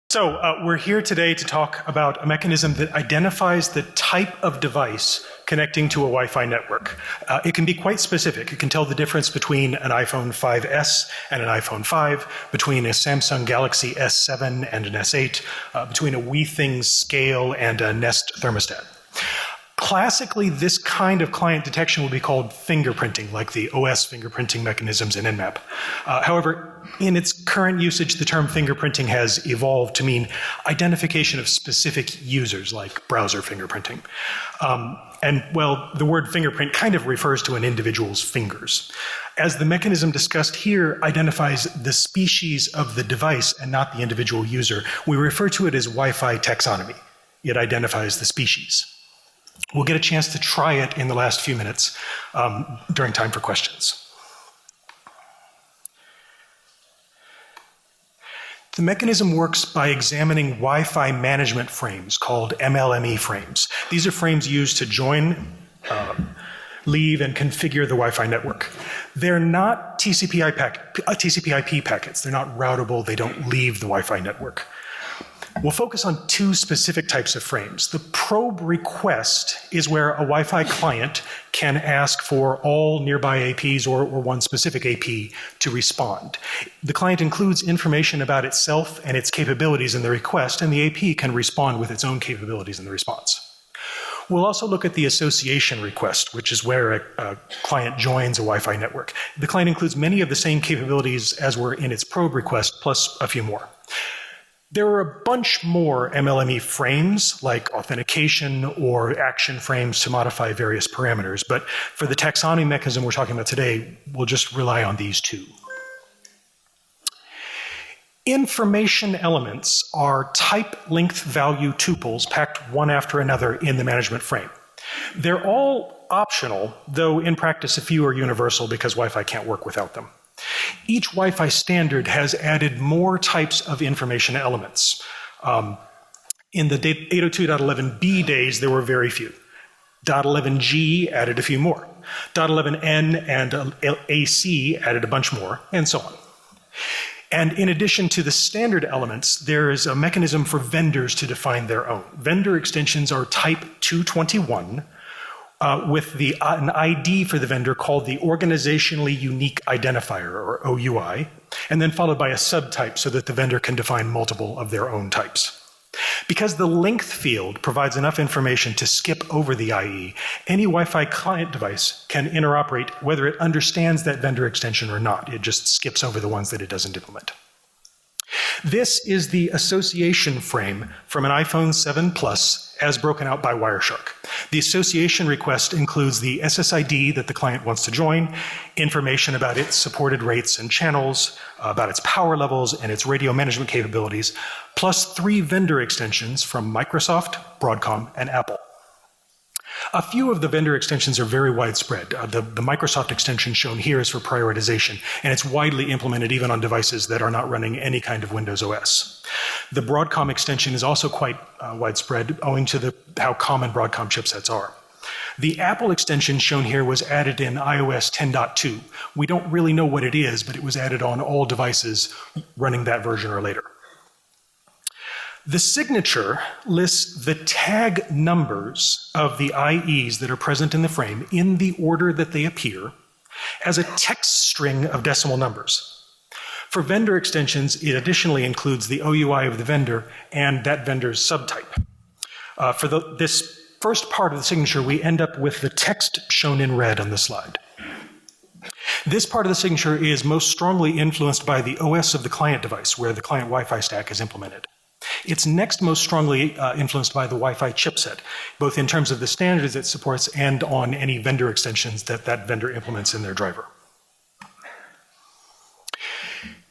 So we're here today to talk about a mechanism that identifies the type of device connecting to a Wi-Fi network. It can be quite specific. It can tell the difference between an iPhone 5S and an iPhone 5, between a Samsung Galaxy S7 and an S8, between a WeThings Scale and a Nest thermostat. Classically, this kind of client detection would be called fingerprinting, like the OS fingerprinting mechanisms in Nmap. However, in its current usage, the term fingerprinting has evolved to mean identification of specific users, like browser fingerprinting. The word fingerprint kind of refers to an individual's fingers. As the mechanism discussed here identifies the species of the device and not the individual user, we refer to it as Wi-Fi taxonomy. It identifies the species. We'll get a chance to try it in the last few minutes during time for questions. The mechanism works by examining Wi-Fi management frames called MLME frames. These are frames used to join, leave, and configure the Wi-Fi network. They're not TCP/IP packets. They're not routable. They don't leave the Wi-Fi network. We'll focus on two specific types of frames. The probe request is where a Wi-Fi client can ask for all nearby APs or one specific AP to respond. The client includes information about itself and its capabilities in the request, and the AP can respond with its own capabilities in the response. We'll also look at the association request, which is where a client joins a Wi-Fi network. The client includes many of the same capabilities as were in its probe request, plus a few more. There are a bunch more MLME frames, like authentication or action frames to modify various parameters, but for the taxonomy mechanism we're talking about today, we'll just rely on these two. Information elements are type length value tuples packed one after another in the management frame. They're all optional, though in practice a few are universal because Wi-Fi can't work without them. Each Wi-Fi standard has added more types of information elements. In the 802.11b days, there were very few. .11g added a few more. .11n and AC added a bunch more, and so on. And in addition to the standard elements, there is a mechanism for vendors to define their own. Vendor extensions are type 221, with an ID for the vendor called the Organizationally Unique Identifier, or OUI, and then followed by a subtype so that the vendor can define multiple of their own types. Because the length field provides enough information to skip over the IE, any Wi-Fi client device can interoperate whether it understands that vendor extension or not. It just skips over the ones that it doesn't implement. This is the association frame from an iPhone 7 Plus as broken out by Wireshark. The association request includes the SSID that the client wants to join, information about its supported rates and channels, about its power levels and its radio management capabilities, plus 3 vendor extensions from Microsoft, Broadcom, and Apple. A few of the vendor extensions are very widespread. The Microsoft extension shown here is for prioritization, and it's widely implemented even on devices that are not running any kind of Windows OS. The Broadcom extension is also quite widespread, owing to how common Broadcom chipsets are. The Apple extension shown here was added in iOS 10.2. We don't really know what it is, but it was added on all devices running that version or later. The signature lists the tag numbers of the IEs that are present in the frame in the order that they appear as a text string of decimal numbers. For vendor extensions, it additionally includes the OUI of the vendor and that vendor's subtype. For this first part of the signature, we end up with the text shown in red on the slide. This part of the signature is most strongly influenced by the OS of the client device, where the client Wi-Fi stack is implemented. It's next most strongly influenced by the Wi-Fi chipset, both in terms of the standards it supports and on any vendor extensions that vendor implements in their driver.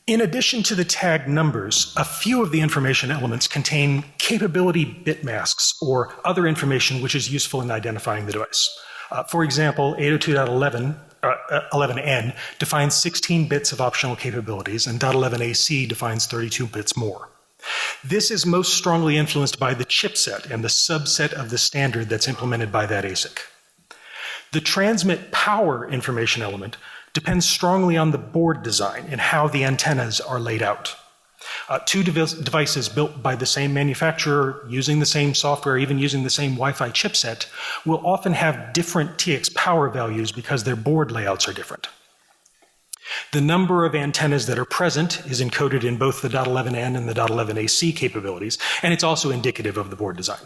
In addition to the tag numbers, a few of the information elements contain capability bit masks or other information which is useful in identifying the device. For example, 802.11n defines 16 bits of optional capabilities, and .11ac defines 32 bits more. This is most strongly influenced by the chipset and the subset of the standard that's implemented by that ASIC. The transmit power information element depends strongly on the board design and how the antennas are laid out. Two devices built by the same manufacturer, using the same software, even using the same Wi-Fi chipset, will often have different TX power values because their board layouts are different. The number of antennas that are present is encoded in both the .11n and the .11ac capabilities, and it's also indicative of the board design.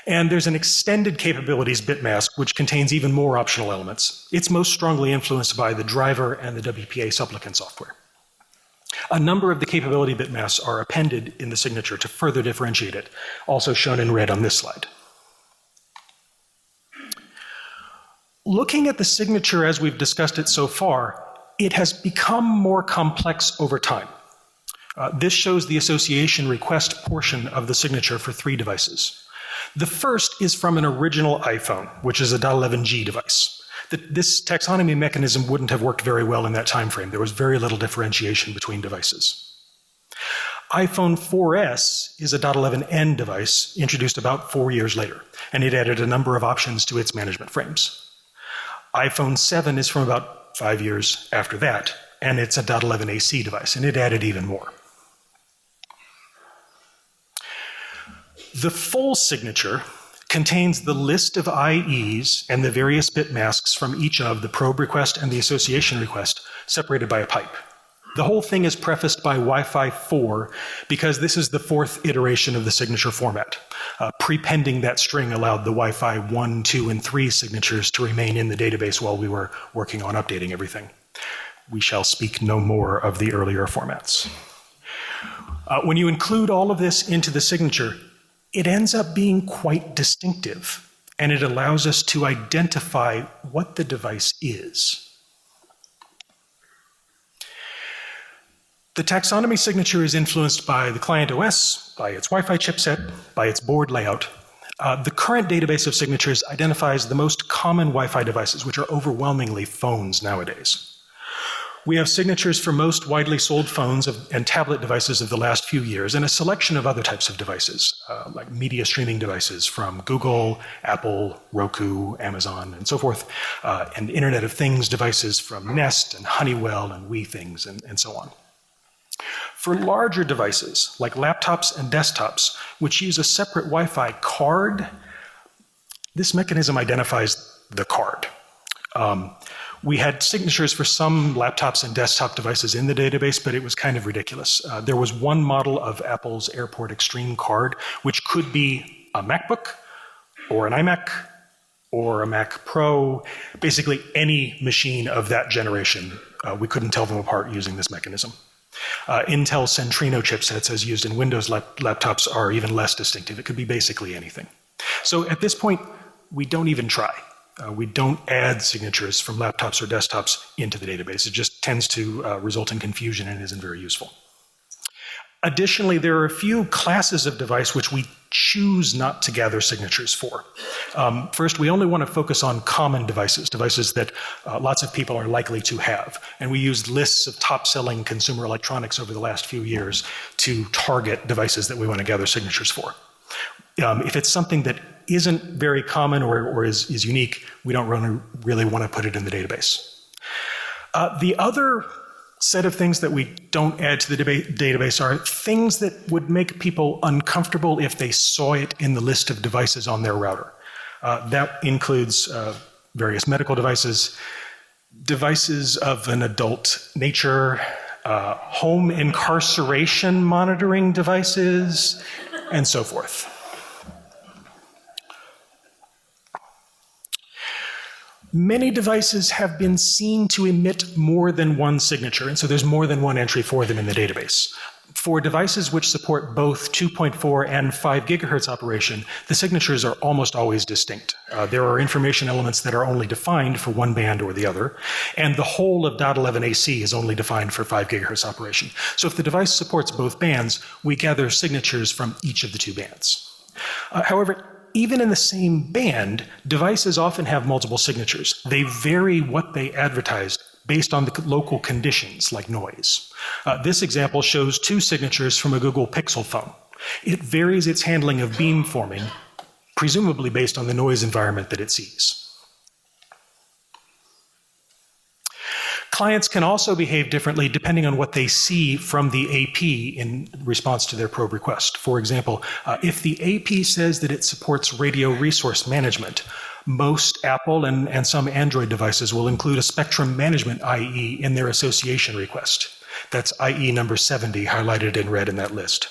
And there's an extended capabilities bit mask which contains even more optional elements. It's most strongly influenced by the driver and the WPA supplicant software. A number of the capability bit masks are appended in the signature to further differentiate it, also shown in red on this slide. Looking at the signature as we've discussed it so far, it has become more complex over time. This shows the association request portion of the signature for 3 devices. The first is from an original iPhone, which is a .11g device. This taxonomy mechanism wouldn't have worked very well in that time frame. There was very little differentiation between devices. iPhone 4S is a .11n device introduced about 4 years later, and it added a number of options to its management frames. iPhone 7 is from about 5 years after that, and it's a .11ac device, and it added even more. The full signature contains the list of IEs and the various bit masks from each of the probe request and the association request separated by a pipe. The whole thing is prefaced by Wi-Fi 4 because this is the 4th iteration of the signature format. Prepending that string allowed the Wi-Fi 1, 2, and 3 signatures to remain in the database while we were working on updating everything. We shall speak no more of the earlier formats. When you include all of this into the signature, it ends up being quite distinctive, and it allows us to identify what the device is. The taxonomy signature is influenced by the client OS, by its Wi-Fi chipset, by its board layout. The current database of signatures identifies the most common Wi-Fi devices, which are overwhelmingly phones nowadays. We have signatures for most widely sold phones and tablet devices of the last few years, and a selection of other types of devices, like media streaming devices from Google, Apple, Roku, Amazon, and so forth, and Internet of Things devices from Nest and Honeywell and WeThings and so on. For larger devices, like laptops and desktops, which use a separate Wi-Fi card, this mechanism identifies the card. We had signatures for some laptops and desktop devices in the database, but it was kind of ridiculous. There was one model of Apple's Airport Extreme card, which could be a MacBook, or an iMac, or a Mac Pro, basically any machine of that generation. We couldn't tell them apart using this mechanism. Intel Centrino chipsets, as used in Windows laptops, are even less distinctive. It could be basically anything. So at this point, we don't even try. We don't add signatures from laptops or desktops into the database. It just tends to result in confusion and isn't very useful. Additionally, there are a few classes of device which we choose not to gather signatures for. First, we only want to focus on common devices, devices that lots of people are likely to have. And we used lists of top-selling consumer electronics over the last few years to target devices that we want to gather signatures for. If it's something that isn't very common or is unique, we don't really want to put it in the database. The other set of things that we don't add to the database are things that would make people uncomfortable if they saw it in the list of devices on their router. That includes various medical devices, devices of an adult nature, home incarceration monitoring devices, and so forth. Many devices have been seen to emit more than one signature, and so there's more than one entry for them in the database. For devices which support both 2.4 and 5 gigahertz operation, the signatures are almost always distinct. There are information elements that are only defined for one band or the other, and the whole of .11ac is only defined for 5 gigahertz operation. So if the device supports both bands, we gather signatures from each of the two bands. However, even in the same band, devices often have multiple signatures. They vary what they advertise based on the local conditions, like noise. This example shows 2 signatures from a Google Pixel phone. It varies its handling of beamforming, presumably based on the noise environment that it sees. Clients can also behave differently depending on what they see from the AP in response to their probe request. For example, if the AP says that it supports radio resource management, most Apple and some Android devices will include a spectrum management IE in their association request. That's IE number 70 highlighted in red in that list.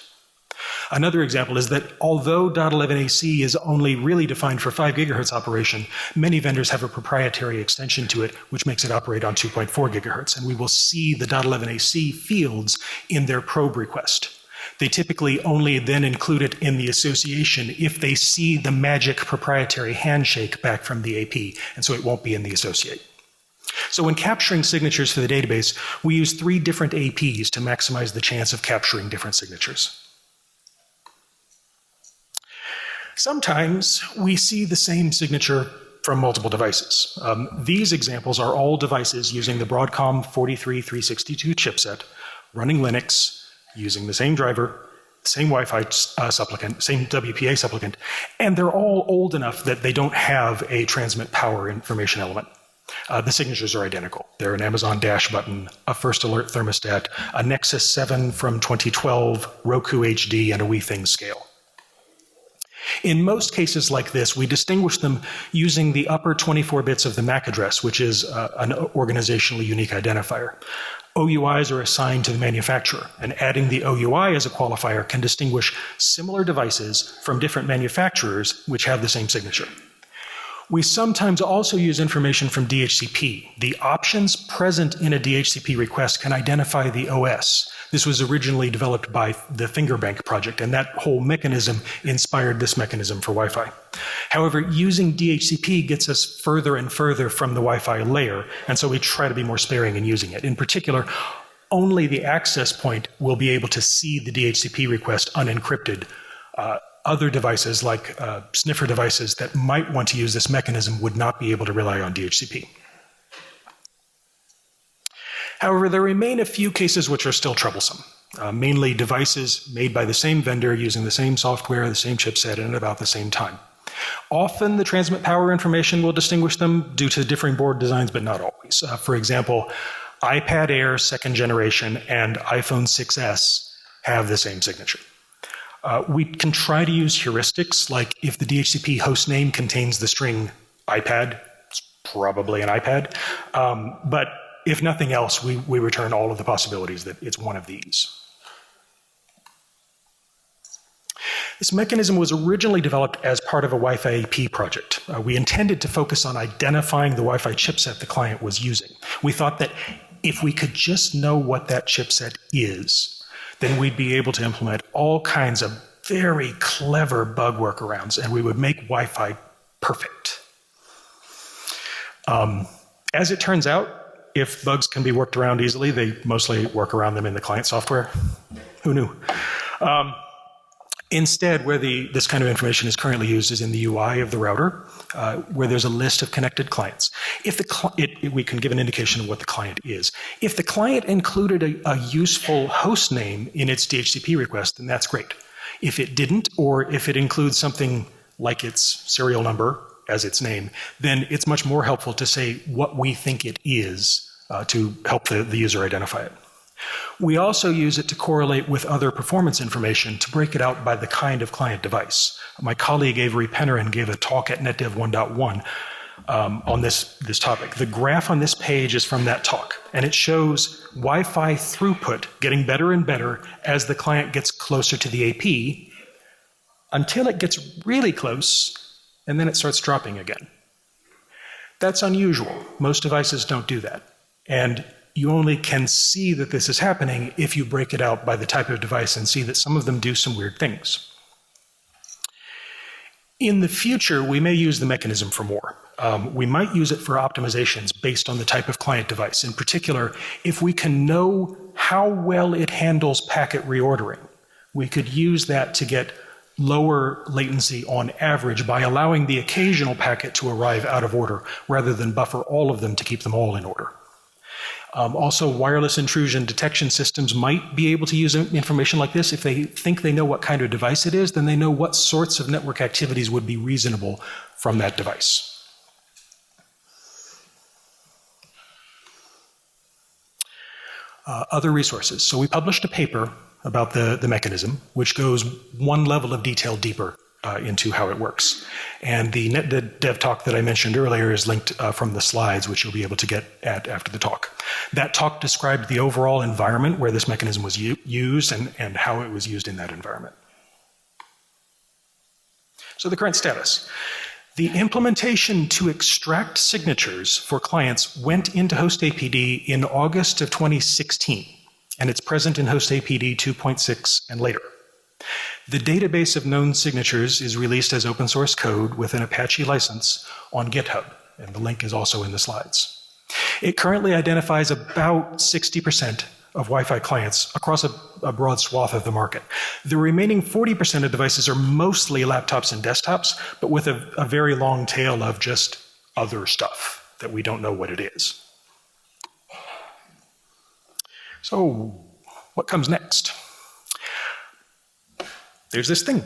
Another example is that although .11ac is only really defined for 5 gigahertz operation, many vendors have a proprietary extension to it which makes it operate on 2.4 gigahertz, and we will see the .11ac fields in their probe request. They typically only then include it in the association if they see the magic proprietary handshake back from the AP, and so it won't be in the associate. So when capturing signatures for the database, we use 3 different APs to maximize the chance of capturing different signatures. Sometimes we see the same signature from multiple devices. These examples are all devices using the Broadcom 43362 chipset, running Linux, using the same driver, same Wi-Fi supplicant, same WPA supplicant, and they're all old enough that they don't have a transmit power information element. The signatures are identical. They're an Amazon Dash button, a First Alert thermostat, a Nexus 7 from 2012, Roku HD, and a WeThings scale. In most cases like this, we distinguish them using the upper 24 bits of the MAC address, which is an organizationally unique identifier. OUIs are assigned to the manufacturer, and adding the OUI as a qualifier can distinguish similar devices from different manufacturers which have the same signature. We sometimes also use information from DHCP. The options present in a DHCP request can identify the OS. This was originally developed by the Fingerbank project, and that whole mechanism inspired this mechanism for Wi-Fi. However, using DHCP gets us further and further from the Wi-Fi layer, and so we try to be more sparing in using it. In particular, only the access point will be able to see the DHCP request unencrypted. Other devices, like sniffer devices that might want to use this mechanism, would not be able to rely on DHCP. However, there remain a few cases which are still troublesome, mainly devices made by the same vendor using the same software, the same chipset, and at about the same time. Often the transmit power information will distinguish them due to differing board designs, but not always. For example, iPad Air 2nd generation and iPhone 6s have the same signature. We can try to use heuristics, like if the DHCP host name contains the string iPad, it's probably an iPad. But if nothing else, we return all of the possibilities that it's one of these. This mechanism was originally developed as part of a Wi-Fi AP project. We intended to focus on identifying the Wi-Fi chipset the client was using. We thought that if we could just know what that chipset is, then we'd be able to implement all kinds of very clever bug workarounds, and we would make Wi-Fi perfect. As it turns out, if bugs can be worked around easily, they mostly work around them in the client software. Who knew? Instead, where this kind of information is currently used is in the UI of the router, where there's a list of connected clients. If we can give an indication of what the client is. If the client included a useful host name in its DHCP request, then that's great. If it didn't, or if it includes something like its serial number as its name, then it's much more helpful to say what we think it is to help the user identify it. We also use it to correlate with other performance information to break it out by the kind of client device. My colleague Avery Pennerin gave a talk at NetDev 1.1 on this topic. The graph on this page is from that talk, and it shows Wi-Fi throughput getting better and better as the client gets closer to the AP until it gets really close, and then it starts dropping again. That's unusual. Most devices don't do that. And you only can see that this is happening if you break it out by the type of device and see that some of them do some weird things. In the future, we may use the mechanism for more. We might use it for optimizations based on the type of client device. In particular, if we can know how well it handles packet reordering, we could use that to get lower latency on average by allowing the occasional packet to arrive out of order rather than buffer all of them to keep them all in order. Also, wireless intrusion detection systems might be able to use information like this. If they think they know what kind of device it is, then they know what sorts of network activities would be reasonable from that device. Other resources. So we published a paper about the mechanism, which goes one level of detail deeper into how it works. And the dev talk that I mentioned earlier is linked from the slides, which you'll be able to get at after the talk. That talk described the overall environment where this mechanism was used and how it was used in that environment. So the current status. The implementation to extract signatures for clients went into HostAPD in August of 2016, and it's present in HostAPD 2.6 and later. The database of known signatures is released as open source code with an Apache license on GitHub, and the link is also in the slides. It currently identifies about 60% of Wi-Fi clients across a broad swath of the market. The remaining 40% of devices are mostly laptops and desktops, but with a very long tail of just other stuff that we don't know what it is. So, what comes next? There's this thing,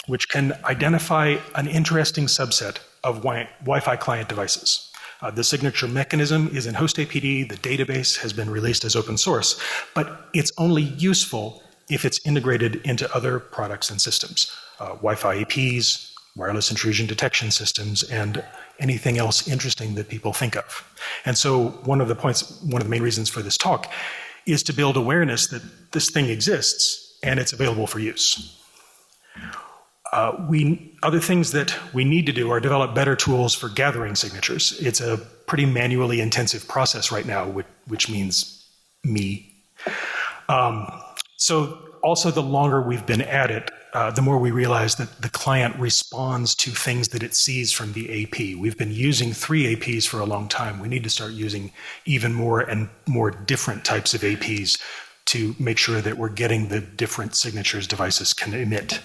which can identify an interesting subset of Wi-Fi client devices. The signature mechanism is in HostAPD, the database has been released as open source, but it's only useful if it's integrated into other products and systems. Wi-Fi APs, wireless intrusion detection systems, and anything else interesting that people think of. And so one of the main reasons for this talk is to build awareness that this thing exists and it's available for use. Other things that we need to do are develop better tools for gathering signatures. It's a pretty manually intensive process right now, which means me. So also the longer we've been at it, the more we realize that the client responds to things that it sees from the AP. We've been using 3 APs for a long time. We need to start using even more and more different types of APs to make sure that we're getting the different signatures devices can emit.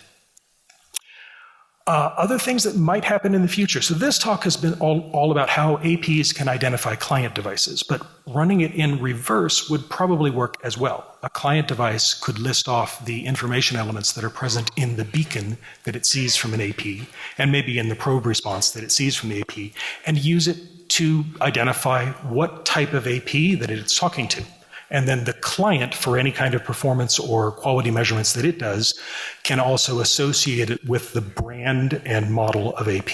Other things that might happen in the future. So this talk has been all about how APs can identify client devices, but running it in reverse would probably work as well. A client device could list off the information elements that are present in the beacon that it sees from an AP, and maybe in the probe response that it sees from the AP, and use it to identify what type of AP that it's talking to. And then the client, for any kind of performance or quality measurements that it does, can also associate it with the brand and model of AP.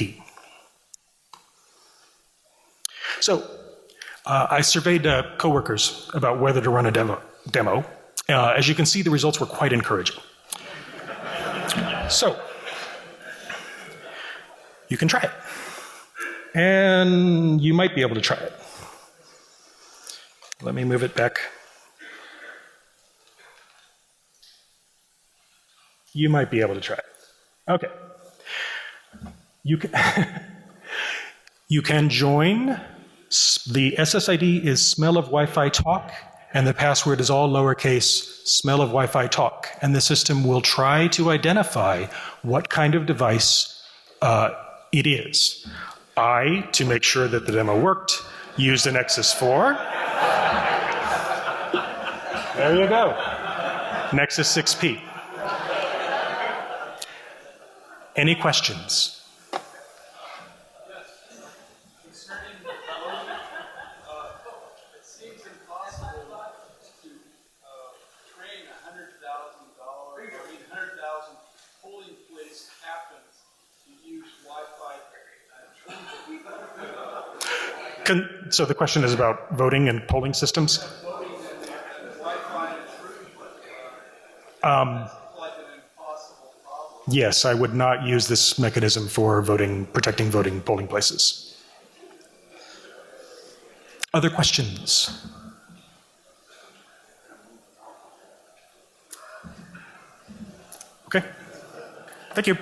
So I surveyed coworkers about whether to run a demo. As you can see, the results were quite encouraging. So you can try it. And you might be able to try it. Let me move it back. You might be able to try it. Okay. You can join. The SSID is smell of Wi-Fi talk, and the password is all lowercase smell of Wi-Fi talk. And the system will try to identify what kind of device it is. To make sure that the demo worked, used a Nexus 4. There you go. Nexus 6P. Any questions? Concerning the voting, it seems impossible to train 100,000 polling place captains to use Wi-Fi. So the question is about voting and polling systems? Voting and Wi-Fi intrusion. Yes, I would not use this mechanism for protecting voting polling places. Other questions? Okay. Thank you.